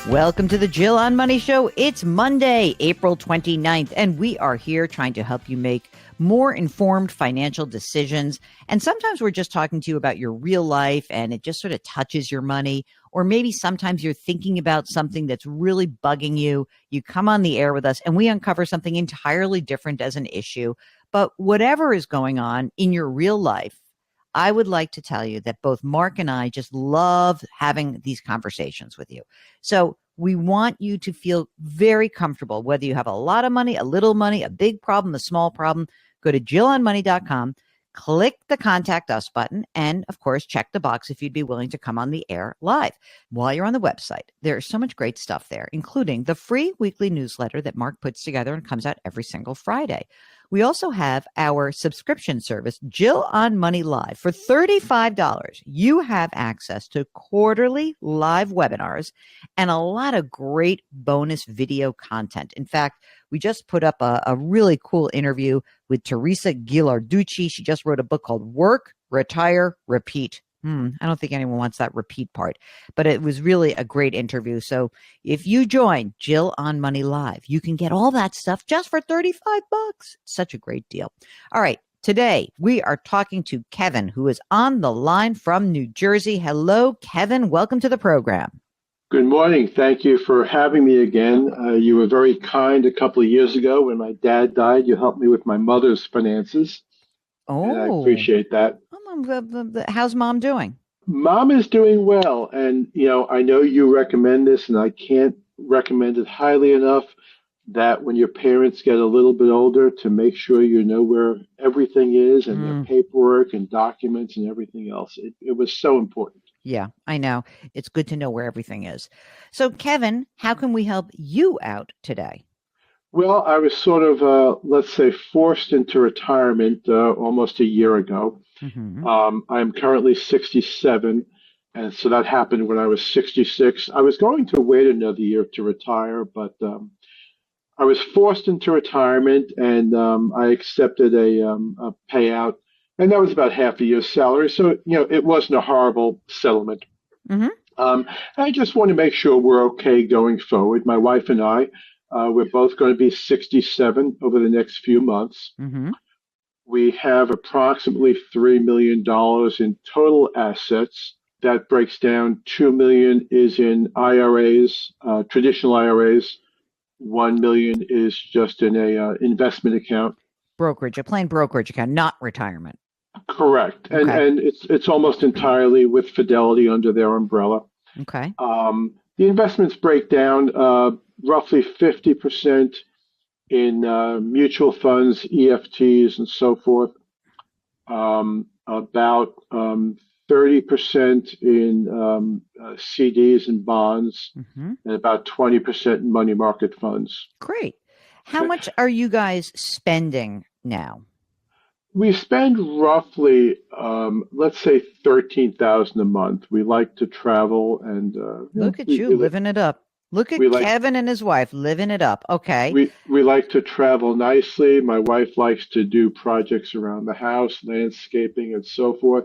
Welcome to the Jill on Money Show. It's Monday, April 29th, and we are here trying to help you make more informed financial decisions. And sometimes we're just talking to you about your real life and it just sort of touches your money. Or maybe sometimes you're thinking about something that's really bugging you. You come on the air with us and we uncover something entirely different as an issue. But whatever is going on in your real life, I would like to tell you that both Mark and I just love having these conversations with you. So we want you to feel very comfortable, whether you have a lot of money, a little money, a big problem, a small problem. Go to JillOnMoney.com, click the Contact Us button, and of course, check the box if you'd be willing to come on the air live. While you're on the website, there's so much great stuff there, including the free weekly newsletter that Mark puts together and comes out every single Friday. We also have our subscription service, Jill on Money Live. For $35, you have access to quarterly live webinars and a lot of great bonus video content. In fact, we just put up a really cool interview with Teresa Ghilarducci. She just wrote a book called Work, Retire, Repeat. I don't think anyone wants that repeat part, but it was really a great interview. So if you join Jill on Money Live, you can get all that stuff just for $35. Such a great deal. All right. Today, we are talking to Kevin, who is on the line from New Jersey. Hello, Kevin. Welcome to the program. Good morning. Thank you for having me again. You were very kind a couple of years ago when my dad died. You helped me with my mother's finances. Oh, and I appreciate that. How's Mom doing? Mom is doing well. And, I know you recommend this, and I can't recommend it highly enough that when your parents get a little bit older, to make sure you know where everything is and their paperwork and documents and everything else. It was so important. Yeah, I know. It's good to know where everything is. So, Kevin, how can we help you out today? Well, I was sort of, let's say, forced into retirement almost a year ago. I'm currently 67, and so that happened when I was 66. I was going to wait another year to retire, but I was forced into retirement, and I accepted a payout, and that was about half a year's salary. So, it wasn't a horrible settlement. I just want to make sure we're okay going forward. My wife and I, we're both going to be 67 over the next few months. We have approximately $3 million in total assets. That breaks down. $2 million is in IRAs, traditional IRAs. $1 million is just in a investment account. Brokerage, a plain brokerage account, not retirement. Correct. Okay. And it's almost entirely with Fidelity under their umbrella. Okay. The investments break down roughly 50% in mutual funds, EFTs, and so forth. About 30% in CDs and bonds, and about 20% in money market funds. Great. How much are you guys spending now? We spend roughly, let's say, $13,000 a month. We like to travel and look at you living it up. Look at Kevin and his wife living it up. Okay. We like to travel nicely. My wife likes to do projects around the house, landscaping, and so forth.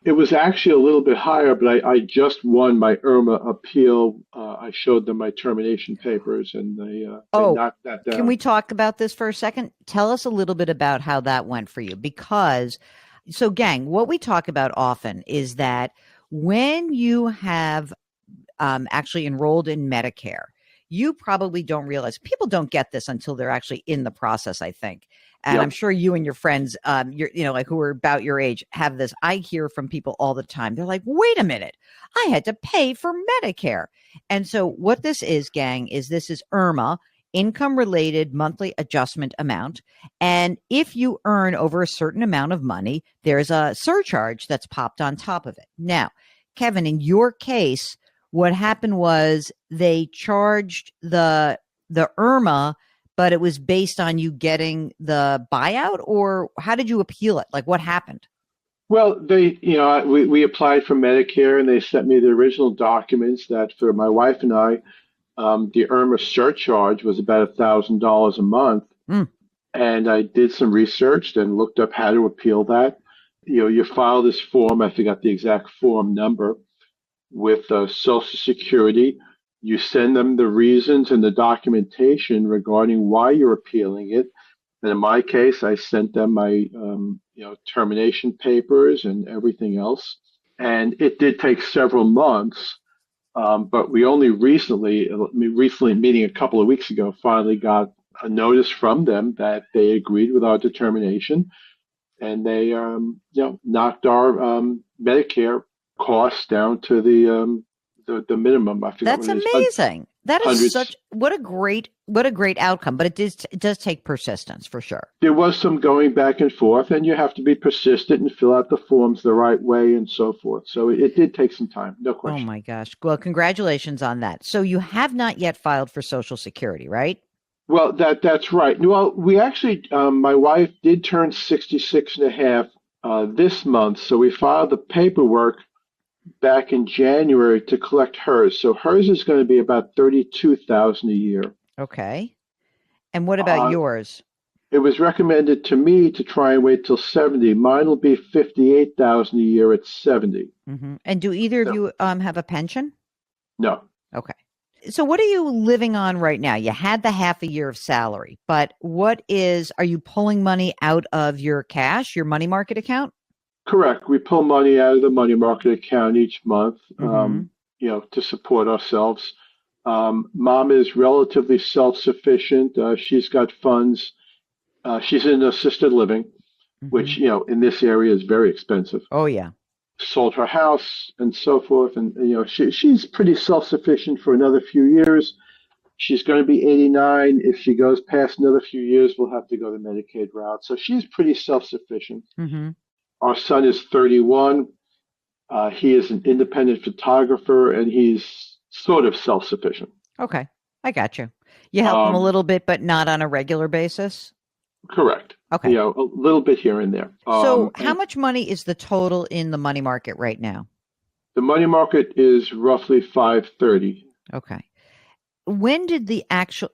It was actually a little bit higher, but I just won my IRMA appeal. I showed them my termination papers, and they knocked that down. Can we talk about this for a second? Tell us a little bit about how that went for you. Because, so gang, what we talk about often is that when you have actually enrolled in Medicare, you probably don't realize, people don't get this until they're actually in the process, I think. And yep. I'm sure you and your friends, who are about your age, have this. I hear from people all the time. They're like, wait a minute, I had to pay for Medicare. And so what this is, gang, is this is IRMA, income related monthly adjustment amount. And if you earn over a certain amount of money, there's a surcharge that's popped on top of it. Now, Kevin, in your case, what happened was they charged the IRMA, but it was based on you getting the buyout, or how did you appeal it? Like, what happened? Well, we applied for Medicare, and they sent me the original documents that for my wife and I, the IRMA surcharge was about $1,000 a month. And I did some research and looked up how to appeal that. You file this form, I forgot the exact form number, with Social Security. You send them the reasons and the documentation regarding why you're appealing it. And in my case, I sent them my termination papers and everything else. And it did take several months, but we only recently, meeting a couple of weeks ago, finally got a notice from them that they agreed with our determination, and they knocked our Medicare costs down to the minimum. I forgot That's what it is. amazing. That is Hundreds. what a great outcome. But it does take persistence for sure. There was some going back and forth, and you have to be persistent and fill out the forms the right way and so forth. So it did take some time, no Oh question. my gosh. Well, congratulations on that. So you have not yet filed for Social Security, right? Well, that's right. Well, we actually, my wife did turn 66 and a half this month, so we filed the paperwork back in January to collect hers. So hers is going to be about 32,000 a year. Okay. And what about yours? It was recommended to me to try and wait till 70. Mine will be 58,000 a year at 70. Mm-hmm. And do either of you have a pension? No. Okay. So what are you living on right now? You had the half a year of salary, but are you pulling money out of your cash, your money market account? Correct. We pull money out of the money market account each month, Mm-hmm. to support ourselves. Mom is relatively self-sufficient. She's got funds. She's in assisted living, Mm-hmm. which, in this area is very expensive. Oh, yeah. Sold her house and so forth. And, she's pretty self-sufficient for another few years. She's going to be 89. If she goes past another few years, we'll have to go the Medicaid route. So she's pretty self-sufficient. Mm-hmm. Our son is 31. He is an independent photographer, and he's sort of self-sufficient. Okay. I got you. You help him a little bit, but not on a regular basis? Correct. Okay. A little bit here and there. So how much money is the total in the money market right now? The money market is roughly 530. Okay. When did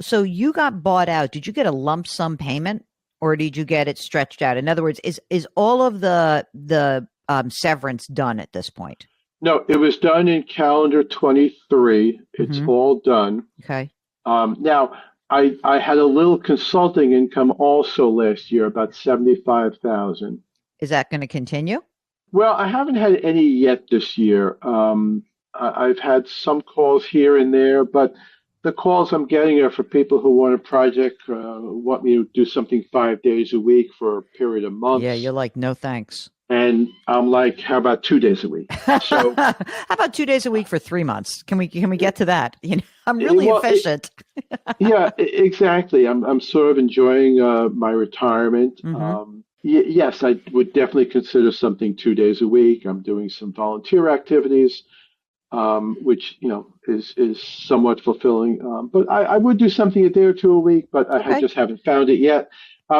so you got bought out? Did you get a lump sum payment, or did you get it stretched out? In other words, is all of the severance done at this point? No, it was done in calendar 23. It's Mm-hmm. all done. Okay. Now, I had a little consulting income also last year, about 75,000. Is that going to continue? Well, I haven't had any yet this year. I've had some calls here and there, but the calls I'm getting are for people who want a project, want me to do something 5 days a week for a period of months. Yeah, you're like, no thanks. And I'm like, how about 2 days a week? So how about 2 days a week for 3 months? Can we get to that? I'm really efficient. Yeah, exactly. I'm sort of enjoying my retirement. Mm-hmm. Yes, I would definitely consider something 2 days a week. I'm doing some volunteer activities, which is somewhat fulfilling. But I would do something a day or two a week, but I just haven't found it yet.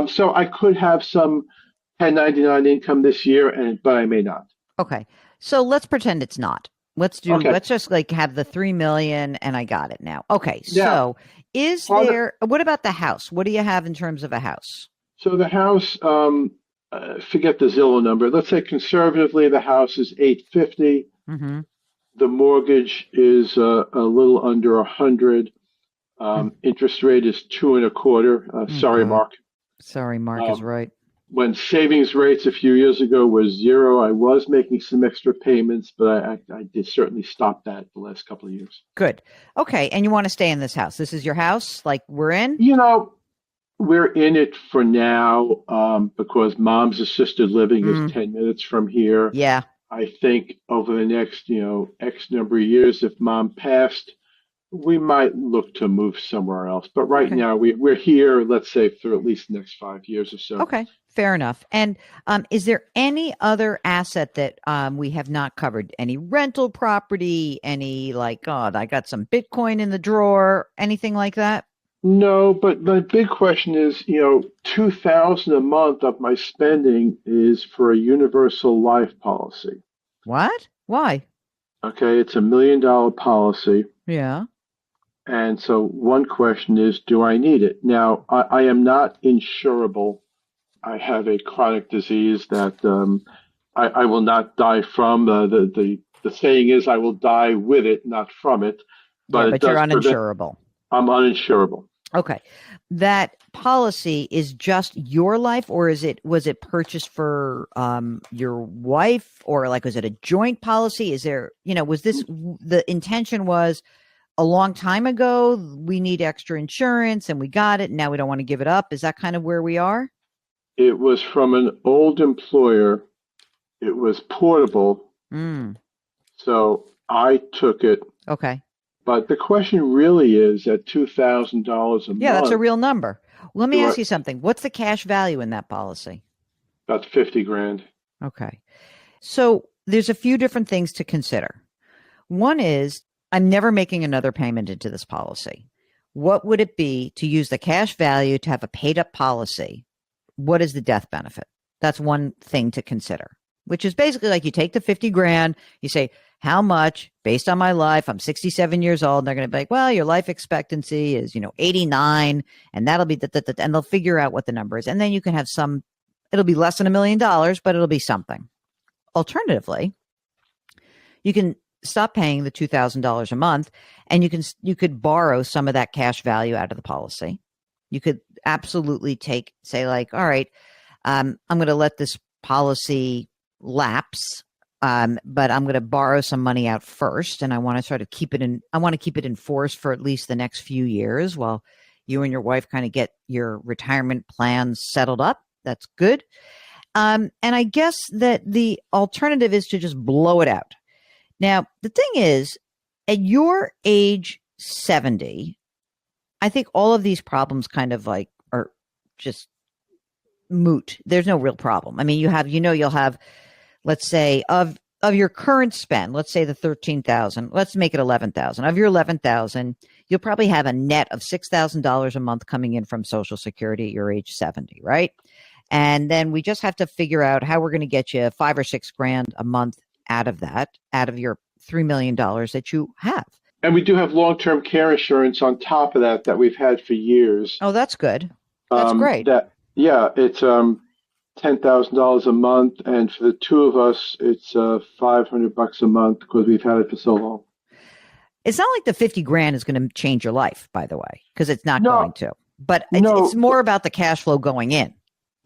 So I could have some 1099 income this year, but I may not. Okay, so let's pretend it's not. Let's just like have the 3 million, and I got it now. Okay, so what about the house? What do you have in terms of a house? So the house, forget the Zillow number. Let's say conservatively, the house is 850. Mm-hmm. The mortgage is a little under 100. Interest rate is 2.25. Sorry, Mark. Sorry, Mark is right. When savings rates a few years ago were 0, I was making some extra payments, but I did certainly stop that the last couple of years. Good. Okay, and you want to stay in this house? This is your house? Like we're in? We're in it for now because Mom's assisted living is 10 minutes from here. Yeah. I think over the next, X number of years, if Mom passed, we might look to move somewhere else. But right now, we're here, let's say, for at least the next 5 years or so. Okay, fair enough. And is there any other asset that we have not covered? Any rental property? Any I got some Bitcoin in the drawer? Anything like that? No, but the big question is, $2,000 a month of my spending is for a universal life policy. What? Why? Okay, it's $1 million policy. Yeah. And so one question is, do I need it? Now, I am not insurable. I have a chronic disease that I will not die from. The saying is, I will die with it, not from it. Yeah, but it but you're does prevent. uninsurable. I'm uninsurable. Okay. That policy is just your life, or was it purchased for your wife, or like was it a joint policy? Is there, was this the intention was a long time ago, we need extra insurance and we got it and now we don't want to give it up? Is that kind of where we are? It was from an old employer. It was portable, so I took it. Okay. But the question really is at $2,000 a month. Yeah, that's a real number. Let me ask you something. What's the cash value in that policy? About 50 grand. Okay. So there's a few different things to consider. One is I'm never making another payment into this policy. What would it be to use the cash value to have a paid up policy? What is the death benefit? That's one thing to consider, which is basically like you take the 50 grand, you say, how much based on my life? I'm 67 years old. And they're going to be like, well, your life expectancy is, 89, and that'll be, and they'll figure out what the number is. And then you can have it'll be less than $1 million, but it'll be something. Alternatively, you can stop paying the $2,000 a month, and you could borrow some of that cash value out of the policy. You could absolutely say like, all right, I'm going to let this policy lapse. But I'm going to borrow some money out first, and I want to sort of keep it in force for at least the next few years while you and your wife kind of get your retirement plans settled up. That's good. And I guess that the alternative is to just blow it out. Now, the thing is, at your age 70, I think all of these problems kind of like are just moot. There's no real problem. I mean, you'll have, let's say, of your current spend, let's say the 13,000, let's make it 11,000. Of your 11,000, you'll probably have a net of $6,000 a month coming in from Social Security at your age 70, right? And then we just have to figure out how we're going to get you 5 or 6 grand a month out of your $3 million that you have. And we do have long-term care insurance on top of that we've had for years. Oh, that's good. That's great. It's $10,000 a month, and for the two of us, it's $500 a month because we've had it for so long. It's not like the 50 grand is going to change your life, by the way, because it's not going to. But it's more about the cash flow going in.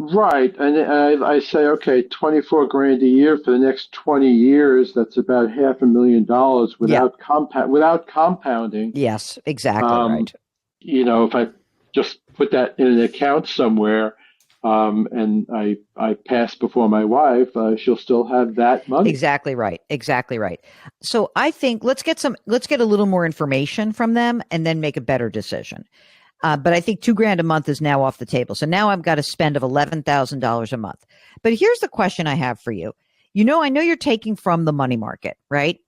Right, and I say, okay, 24 grand a year for the next 20 years. That's about $500,000 without compounding. Yes, exactly right. If I just put that in an account somewhere, and I pass before my wife, she'll still have that money. Exactly right. So I think let's get a little more information from them and then make a better decision. But I think $2 grand a month is now off the table. So now I've got a spend of $11,000 a month. But here's the question I have for you. I know you're taking from the money market, right?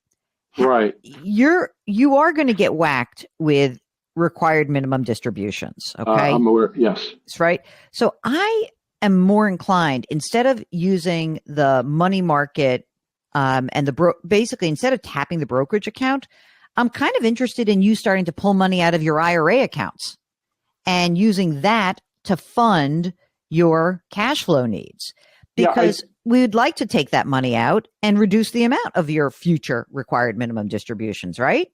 Right. You are going to get whacked with required minimum distributions. Okay. I'm aware. Yes. That's right. So I am more inclined, instead of using the money market, and basically instead of tapping the brokerage account, I'm kind of interested in you starting to pull money out of your IRA accounts and using that to fund your cash flow needs, because we would like to take that money out and reduce the amount of your future required minimum distributions, right?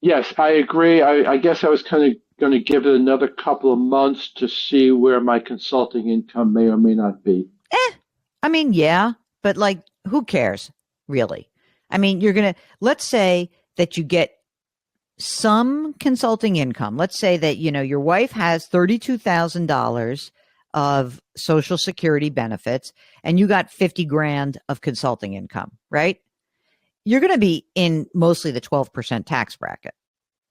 Yes, I agree. I guess I was kind of going to give it another couple of months to see where my consulting income may or may not be. I mean, yeah, but like, who cares, really? I mean, let's say that you get some consulting income. Let's say that, your wife has $32,000 of Social Security benefits and you got 50 grand of consulting income, right? You're going to be in mostly the 12% tax bracket,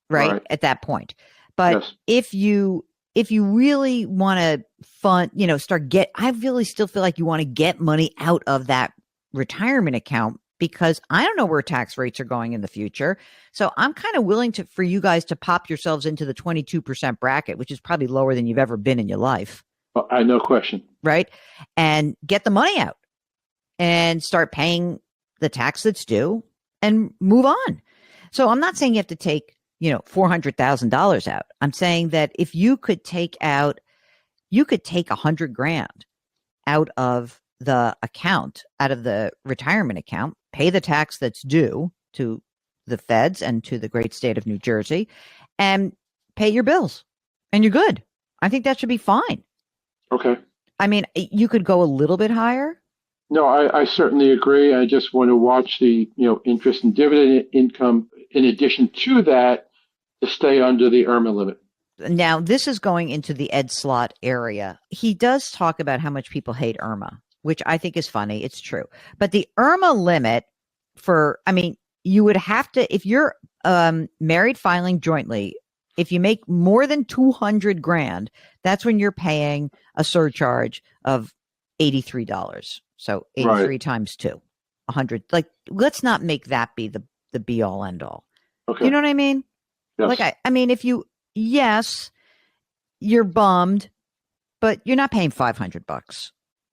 right? At that point. But if you really want to fund, I really still feel like you want to get money out of that retirement account, because I don't know where tax rates are going in the future. So I'm kind of willing for you guys to pop yourselves into the 22% bracket, which is probably lower than you've ever been in your life. No question. Right. And get the money out and start paying the tax that's due and move on. So I'm not saying you have to take, $400,000 out. I'm saying that if you could take 100 grand out of the account, out of the retirement account, pay the tax that's due to the feds and to the great state of New Jersey and pay your bills and you're good. I think that should be fine. Okay. I mean, you could go a little bit higher. No, I certainly agree. I just want to watch the, interest and dividend income in addition to that to stay under the IRMA limit. Now, this is going into the Ed Slott area. He does talk about how much people hate IRMA, which I think is funny. It's true. But the IRMA limit you would have to, if you're married filing jointly, if you make more than 200 grand, that's when you're paying a surcharge of $83. So 83 right. times 2, 100. Like, let's not make that be the be all end all. Okay. You know what I mean? Yes. Like, I mean, if you, yes, you're bummed, but you're not paying $500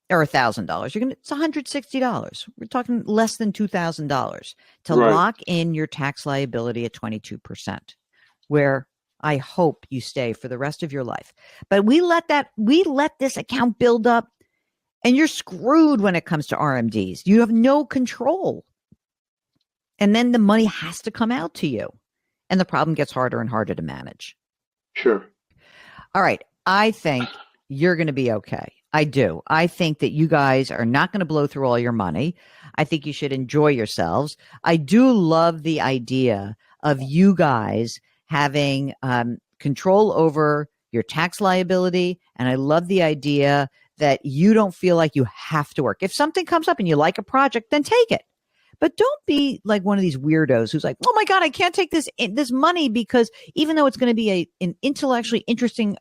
or $1,000. It's $160. We're talking less than $2,000 to right. lock in your tax liability at 22%, where I hope you stay for the rest of your life. But we let this account build up, and you're screwed when it comes to RMDs. You have no control. And then the money has to come out to you. And the problem gets harder and harder to manage. Sure. All right. I think you're going to be okay. I do. I think that you guys are not going to blow through all your money. I think you should enjoy yourselves. I do love the idea of you guys having control over your tax liability. And I love the idea that you don't feel like you have to work. If something comes up and you like a project, then take it. But don't be like one of these weirdos who's like, oh my God, I can't take this money because even though it's going to be an intellectually interesting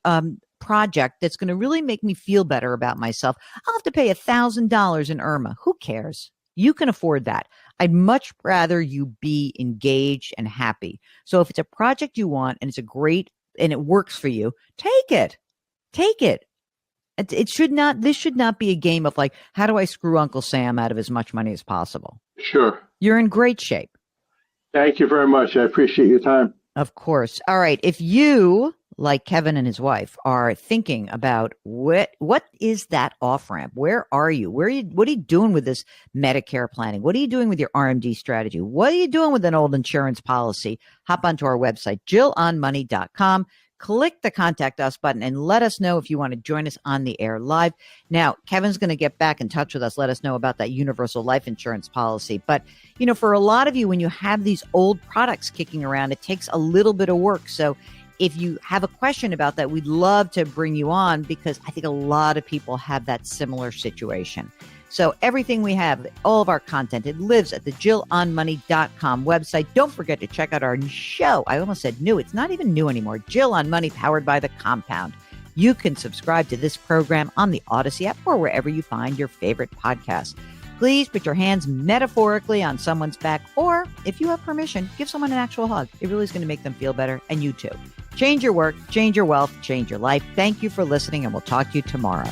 project that's going to really make me feel better about myself, I'll have to pay $1,000 in IRMA. Who cares? You can afford that. I'd much rather you be engaged and happy. So if it's a project you want and it's and it works for you, take it. Take it. This should not be a game of like, how do I screw Uncle Sam out of as much money as possible? Sure. You're in great shape. Thank you very much. I appreciate your time. Of course. All right. If you, like Kevin and his wife, are thinking about what is that off-ramp? Where are you? What are you doing with this Medicare planning? What are you doing with your RMD strategy? What are you doing with an old insurance policy? Hop onto our website, JillOnMoney.com. Click the Contact Us button and let us know if you want to join us on the air live. Now, Kevin's going to get back in touch with us. Let us know about that universal life insurance policy. But, for a lot of you, when you have these old products kicking around, it takes a little bit of work. So if you have a question about that, we'd love to bring you on because I think a lot of people have that similar situation. So everything we have, all of our content, it lives at the JillOnMoney.com website. Don't forget to check out our show. I almost said new. It's not even new anymore. Jill on Money, powered by The Compound. You can subscribe to this program on the Odyssey app or wherever you find your favorite podcast. Please put your hands metaphorically on someone's back, or if you have permission, give someone an actual hug. It really is going to make them feel better, and you too. Change your work, change your wealth, change your life. Thank you for listening, and we'll talk to you tomorrow.